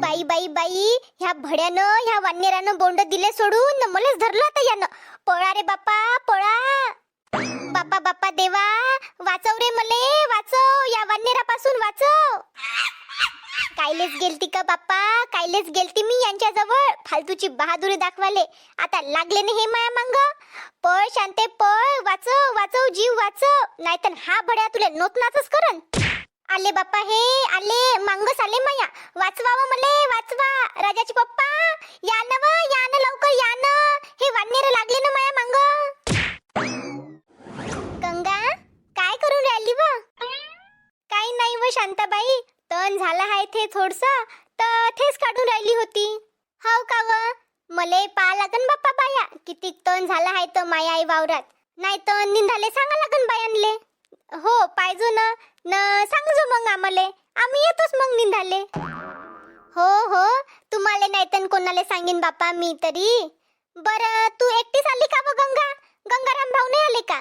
बाई बाई बाई, ह्या भड्यानं ह्या वानेरानं बोंड दिले सोडून न मलाच धरलं आता यानं. पळा रे बापा पळा. बापा बापा देवा, वाचव रे मले, वाचव, या वानेरापासून वाचव. कायलेच गेलती का बापा, कायलेच गेलती मी यांच्याजवळ फालतूची बहादुरी दाखवाले. आता लागले ना हे माया मांग. पळ शांते पळ, वाचव वाचव, जीव वाचव, नाहीतर हा भड्या तुला नोतनाचच करन. आले बापा हे आले, मांगस आले माया. वाचवाव मले वाचवा, राजाचे पप्पा या ना व, या ना लवकर या ना, हे वानेर लागले ना माया मांग. गंगा काय करून राहिली व? काही नाही व शांताबाई, तण झाला आहे ते थोडसा, तर तेच काढून राहिली होती. हाव का व? मले पा लागन बाप्पा बाया, किती तण झाला आहे तर माया आई वावरात. नाही तर निंदाले सांगा लागन बायांले. हो पाहिजो ना, न सांगजो मग आम्हाले, आम्ही येतोच मग निंदाले. हो हो, तुम्हाला नाही तर कोणाला सांगेन बापा मी तरी. बरं तू एकटीच आली का व गंगा? गंगाराम भाऊ नाही आले का?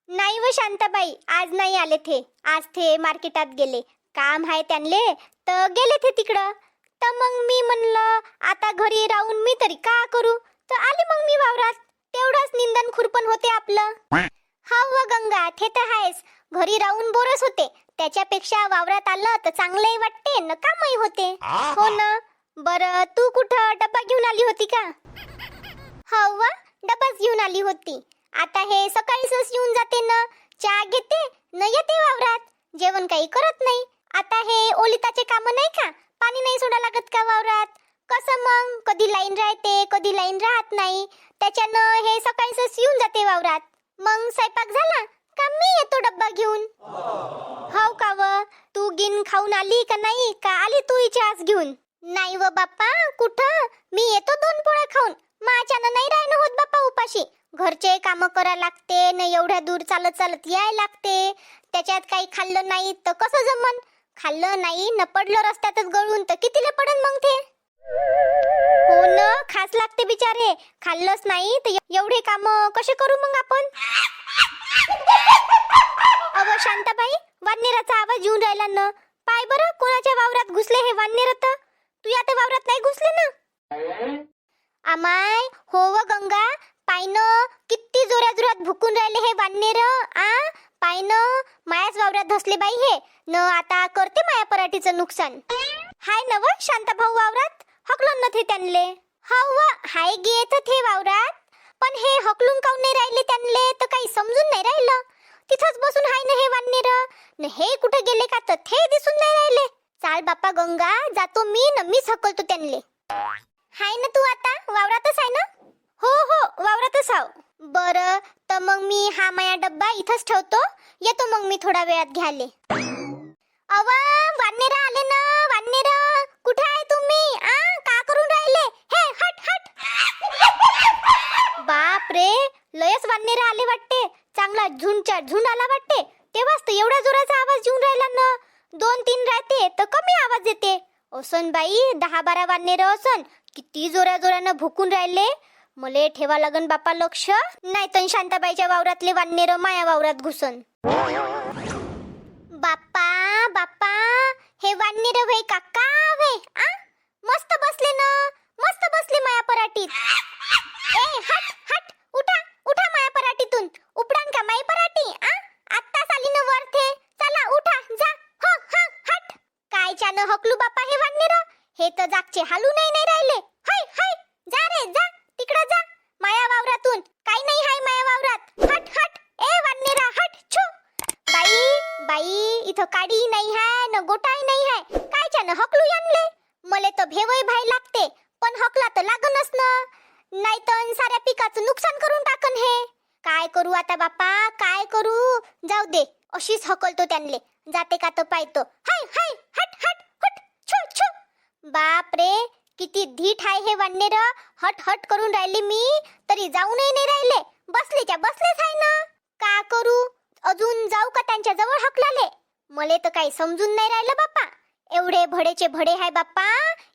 नाही व शांताबाई, आज नाही आले ते. आज ते मार्केटात गेले, काम आहे त्यांले, तर गेले ते तिकडं. तर मग मी म्हणलं आता घरी राहून मी तरी का करू, तर आले मग मी वावरात. तेवढंच निंदन खुरपण होते आपलं. हा व गंगा, ते तर आहेच, घरी राहून बोरच होते, त्याच्यापेक्षा वावरात आलं तर चांगलंही वाटते न कामही होते. हो ना. बरं तू कुठं डब्बा घेऊन आली होती का? हो व, डब्बाच घेऊन आली होती. आता हे सकाळीच येऊन जाते ना, चहा घेते न येते वावरात, जेवण काही करत नाही. आता हे ओलिताचे काम नाही का, पाणी नाही सोडा लागत का वावरात? कसं मग कधी लाईन राहते कधी लाईन राहत नाही, त्याच्यानं हे सकाळीच येऊन जाते वावरात. मग स्वयंपाक झाला का मी येतो डब्बा घेऊन. हो का व, तू गिन खाऊन आली का नाही, का आली तू आज घेऊन? नाही व बाप्पा, कुठं, मी येतो 2 पोळ्या खाऊन. माझ्यानं नाही राहणं होत बाप्पा उपाशी. घरचे काम करा लागते न, एवढ्या दूर चालत चालत याय लागते, त्याच्यात काही खाल्लं नाही तर कसं जमन? खाल्लं नाही न पडलं रस्त्यातच गळून तर कितीले पडन मग ते? हो न, खास लागते बिचारे, खाल्लंच नाही तर एवढे काम कसे करू मग आपण? अव शांताबाई, वानेराचा आवाज येऊन राहिला न. पाय बरं कोणाच्या वावरात घुसले हे वानेर. तर तू आता वावरात नाही घुसले ना? आमाय हो व गंगा, पायनं किती जोरात जोरात भुकून राहिले हे वानेर. पायनं मायाच वावरात धसले बाई हे न, आता करते माया पराठीचं नुकसान. हाय नव शांता भाऊ वावरात, हकलून न थे त्यांले. हाव व, हाय गेत थे वावरात, पण हे हकलून काऊन नाही राहिले त्यांले तर काही समजून नाही राहिलं. तिथंच बसून हाय ना हे वानेर न, हे कुठे गेले का तर ते दिसून नाही राहिले. चाल बापा गंगा, जातो मी न, मीच हकलतो त्यांले. हाय ना तू आता वावरातच आहे ना? हो हो वावरातच आहो. बरं तर मग मी हा माया डब्बा इथंच ठेवतो, येतो मग मी थोडा वेळात घ्याले. अव वानेरा आले ना, वानेरा कुठे आहे तुम्ही? का करून राहिले हे? हट हट. बाप रे, लयच वानेरा आले वाटते, चांगला झुंडच्या झुंड आला वाटते. तेव्हाच तर एवढा जोराचा आवाज येऊन राहिला ना. 2-3 राहते तर कमी आवाज येते. असन बाई 10-12 वानेर असन, किती जोरा जोरानं भुकून राहिले. मले ठेवा लागन बापा लक्ष, नाही तर शांताबाईच्या वावरातले वानेर माया वावरात घुसन. बाप्पा बाप्पा, हे वानेर व्हय काका व्हय? मस्त बसले ना, मस्त बसले माया पराठीत. ए हट हट, उठा उठा माया पराठीतून. उपडान का माई पराठी? आत्ताच आली ना वर थे, चला उठा जा. हो हो हट. कायच्यानं हकलू बापा हे वानेर, हे तर जागचे हालू नाही राहिले. हाय हाय, जा रे जा, तिकडे जा माया वावरातून. काही नाही हाय माया वावरात. हट हट, ए वानेरा हट. छू बाई बाई, इथं काडी नाही हाय न गोटाई नाही हाय, कायच्यानं हकलू आणले? मले तर भेवय भाई लागते, पण हकला तर लागनच ना, नाही तर साऱ्या पिकाचं नुकसान करून टाकन हे. काय करू आता बापा, काय करू? जाऊ दे, अशीच हकलतो त्यांले, जाते का तर पाहतो. हाय हाय हट हट हट. छू छू. बाप रे, किती धीट आहे हे वानेर. हट हट करून राहिली मी तरी जाऊनही नाही राहिले, बसलेच्या बसलेच आहे ना. का करू, अजून जाऊ का त्यांच्या जवळ हकलाले? मले तर काही समजून नाही राहिलं बापा. एवढे भडेचे भडे हाय बापा,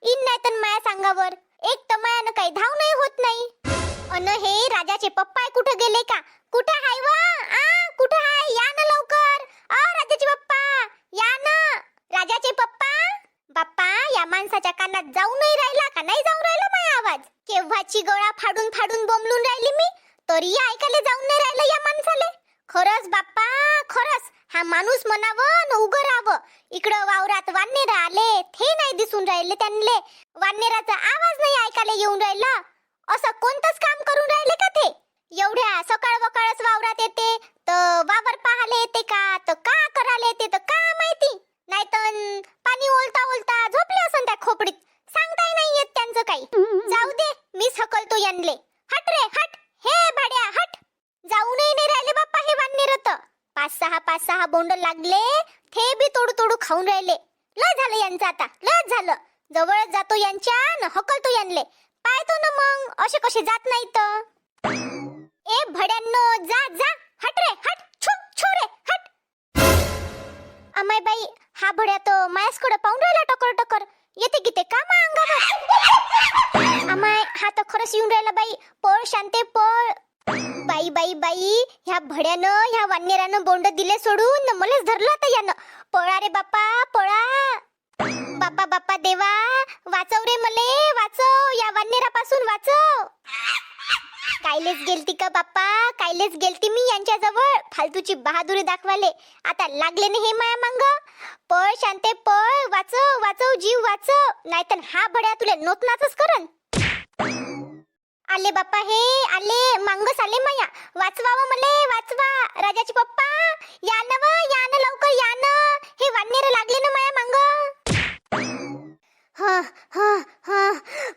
इन नाही तर माया सांगावर एक तर मायानं काही धाव नाही होत नाही. अन हे राजाचे पप्पा कुठे गेले का? कुठे हाय वा? कुठे हाय? या ना लवकर. राजाचे पप्पा या ना, राजाचे पप्पा. बाप्पा या या माणसाच्या कानात जाऊ नाही राहिला का नाही जाऊन राहिला माझा आवाज? केव्हाची गळा फाडून फाडून बोंबलून राहिली मी, तरी ऐकायला जाऊन नाही राहिलं या माणसाले. खरंच बाप्पा, खरंच हा माणूस म्हणावं न उभं राहावं. इकडं वावरात वाननेर आले, ते नाही दिसून राहिले त्यांना. वाननेराचा आवाज नाही ऐकायला येऊन राहिला. असं कोणतंच काम करून राहिले का ते? एवढ्या सकाळ वकाळच वावरात येते तर वावर पाहायला येते का, तर का करायला येते तर का माहिती. नाहीतर पाणी ओलता ओलता झोपले असन त्या खोपडीत, सांगताय नाही येत त्यांचं काही. जाऊ दे, मीच हकलतो यांले. हट रे हट, हे भाड्या हट. जाऊनही नाही राहिले बाप्पा हे वाननेर. तर पाच सहा बोंड लागले, ते बी तोडू तोडू खाऊन राहिले. लय झालं यांचं आता, लय झालं. जवळच जातो यांच्या न हकलतो यांले. पाहतो ना मग असे कसे जात नाही तर. ए भड्यांनो, जा जा, हट रे हट, छू छू रे हट. अमाय बाई, हा भड्या तो मायासकडे पाहून राहिला टकर टकर. येते किती का मा अंगावर? अमाय, हा तर खरंच येऊन राहिला बाई. पळ शांते पळ. बाई बाई बाई, ह्या भड्यानं ह्या वाननेरानं बोंड दिले सोडून न मलेच धरलं आता यानं. पळा रे बाप्पा पळा. बाप्पा बाप्पा देवा, वाचव रे मले, वाचव, या वाननेरापासून वाचव. कायलेच गेलती का बाप्पा, कायलेच गेलती मी यांच्या जवळ फालतूची बहादुरी दाखवाले. आता लागले ना हे माया मांग. पळ शांते पळ, वाचव वाचव, जीव वाचव, नाहीतर हा भड्या तुला नोतनाच करन. आले बाप्पा, हे आले, मांगस आले माया. वाचवावं मले, वाचवा. राजाचे पप्पा या ना, या ना लवकर या ना. हे वाननेर लागले ना माया मांग. हा हा हा,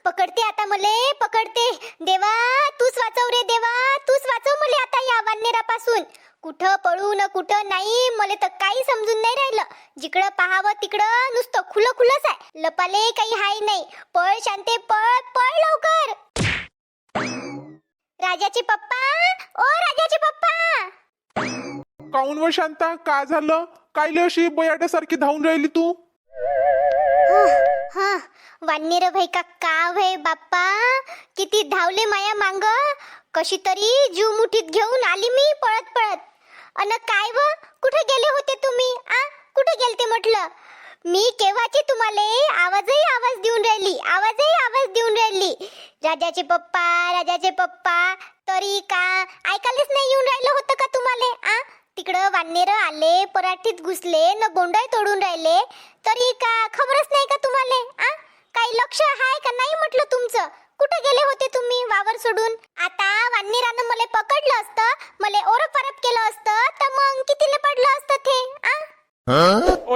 पकडते आता मले, पकडते. देवा तूच वाचव रे देवा, तूच वाचव मले आता या वाननेरापासून. कुठं पळू न कुठं नाही, मले तर काही समजून नाही राहिलं. जिकडं पाहावं तिकडं नुसतं खुलं खुलंच आहे, लपाले काही हाय नाही. पळ शांते पळ, पळ लवकर. राजाचे पप्पा, ओ राजाचे पप्पा. काऊन व शांता, का झालं? कायले अशी बयाड्यासारखी धावून राहिली तू? हा, वाननेर भाई का भाई बाप्पा, किती धावले माया मांग. कशी तरी जीव मुठीत घेऊन आली मी पळत पळत. अन काय व, कुठे गेले होते तुम्ही? कुठे गेलते म्हटलं? मी केव्हाची तुम्हाला आवाजही आवाज देऊन राहिली, आवाजही आवाज देऊन राहिली. राजाचे पप्पा, राजाचे पप्पा, तरी का ऐकायलाच नाही येऊन राहिलं होतं का तुम्हाला? तिकडं वाननेर आले, पराठीत घुसले न बोंडाय तोडून राहिले, तरी का खबरच नाही का तुम्हाला? काही लक्ष आहे का नाही म्हटलं तुमचं? कुठे गेले होते तुम्ही वावर सोडून? आता वाननेरानं मला पकडलं असतं, मला ओरपारप केलं असतं, तर मग कितीले पडलं असतं ते?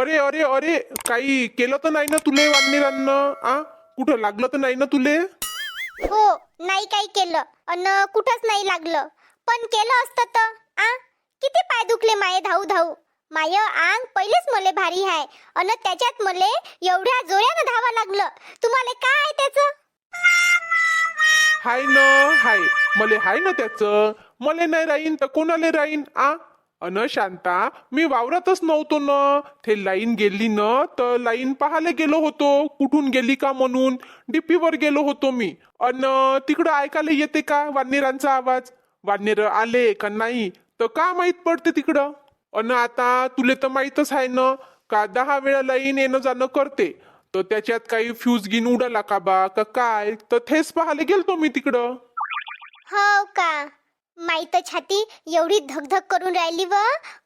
अरे अरे अरे, काही केलं तर नाही ना तुले वाननेरांना? कुठं लागलं तर नाही ना तुले? हो, नाही काही केलं अन कुठंच नाही लागलं. पण केलं असतं तर किती पाय दुखले माये धाऊ धाऊ. माय आंग पहिलेच मले भारी आहे अन त्याच्यात मले एवढ्या जोरानं धावा लागलं. तुम्हाला काय आहे त्याचं? हाय ना, हाय मले, हाय ना त्याचं. मले नाही राहीन तर कोणाले राहीन? अन शांता, मी वावरातच नव्हतो ना. ते लाईन गेली ना, तर लाईन पाहायला गेलो होतो कुठून गेली का म्हणून. डिप्पीवर गेलो होतो मी. अन तिकडं ऐकायला येते का वाननेरांचा आवाज? वाननेर आले का नाही तर का माहित पडते तिकडं. अन आता तुले तर माहीतच आहे ना का 10 वेळा लाईन येणं जाणं करते, तर त्याच्यात काही फ्यूज गिन उडाला का बा का काय, तर थेच पाहायला गेलतो मी तिकडं. हो का? माईत छाती एवढी धगधग करून राहिली व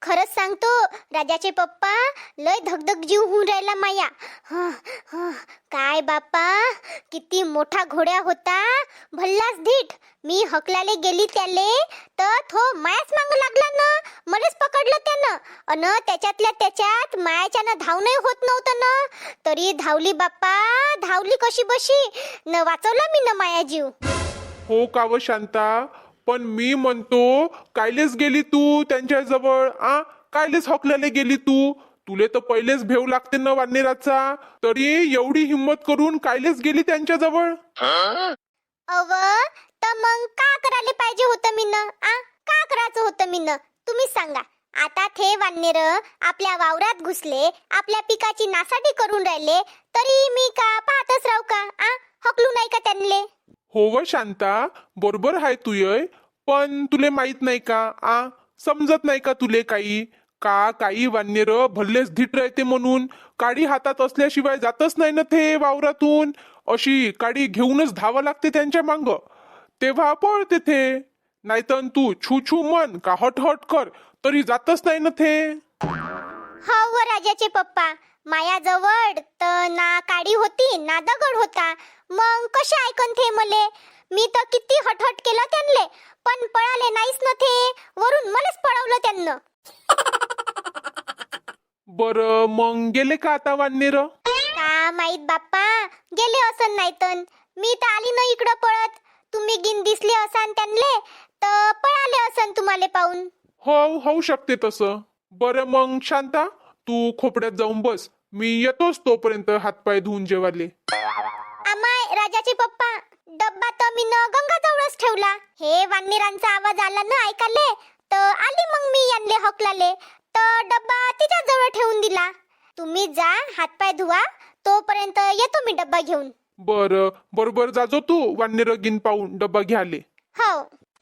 खरंच सांगतो राजाचे पप्पा, लय धगधग जीव होऊन राहिला माया. काय बाप्पा, किती मोठा घोड्या होता, भल्लाच धीट. मी हकलाले गेली त्याले तर तो मायाच मागं लागला ना, मलेच पकडलं त्यानं. अन त्याच्यातल्या त्याच्यात मायाच्यानं धावणंही होत नव्हतं ना, तरी धावली बाप्पा, धावली कशी बशी न, वाचवला मी न माया जीव. हो का व शांता, पण मी म्हणतो कायलेच गेली तू त्यांच्याजवळ? कायलेच हकल्याला गेली तू? तुले तर पहिलेच भेव लागते ना वाननेराचा, तरी एवढी हिम्मत करून कायलेच गेली त्यांच्याजवळ? अव तर मग का करायला पाहिजे होतं मी न? का करायचं होतं मी न? तुम्हीच सांगा. आता थे वाननेर आपल्या वावरात घुसले, आपल्या पिकाची नासाडी करून राहिले, तरी मी का पाहतच राहू का? हकलू नाही का त्यांना? हो व शांता, बरोबर आहे तुय, पण तुले माहित नाही का? समजत नाही का तुले काही? का काही वानेर भल्लेच धीट राहते म्हणून काडी हातात असल्याशिवाय जातच नाही ना ते वावरातून. अशी काडी घेऊनच धावं लागते त्यांच्या मांग, तेव्हा पळते ते. नाहीतर तू छू छू मन का हट हट कर तरी जातच नाही ना ते. हो व राजाचे पप्पा, मायाजवळ तर ना काडी होती ना दगड होता, मग कसे ऐकन थे मले. मी तर किती हटहट केलं त्यांले, पण पळाले नाहीच ना ते. वरून मलाच पळवलं त्यांना. बर मग गेले का आता वानेर? का माहित बाप्पा, गेले असन नाहीतन. मी तर आली ना इकडं पळत. तुम्ही गिन दिसले असान त्यांले तर पळाले असन तुम्हाला पाहून. होऊ शकते तसं. बरं मग शांता, तू खोपड्यात जाऊन बस, मी येतोच तोपर्यंत हातपाय धुवून जेवाले. आमाय राजाचे पप्पा, डब्बा तर मी न गंगाजवळच ठेवला. हे वानेरांचा आवाज आला ना ऐकाले, तर आली मग मी यांले हकलाले, तर डब्बा तिच्याजवळ ठेवून दिला. तुम्ही जा हातपाय धुवा, तोपर्यंत येतो मी डब्बा घेऊन. बरं, बरोबर जाजो तू वानेर गिन पाहून डब्बा घ्याले. हो.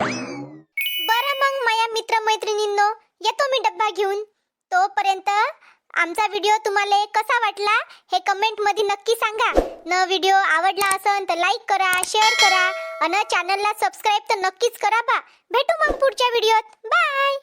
बरं मग माझ्या मित्रमैत्रिणींनो, येतो मी डब्बा घेऊन. तोपर्यंत आमचा व्हिडिओ तुम्हाला कसा वाटला हे कमेंट मध्ये नक्की सांगा. न व्हिडिओ आवडला असेल तर लाईक करा, शेअर करा आणि चॅनलला सबस्क्राईब तर नक्कीच करा बा. भेटू मग पुढच्या व्हिडिओत. बाय.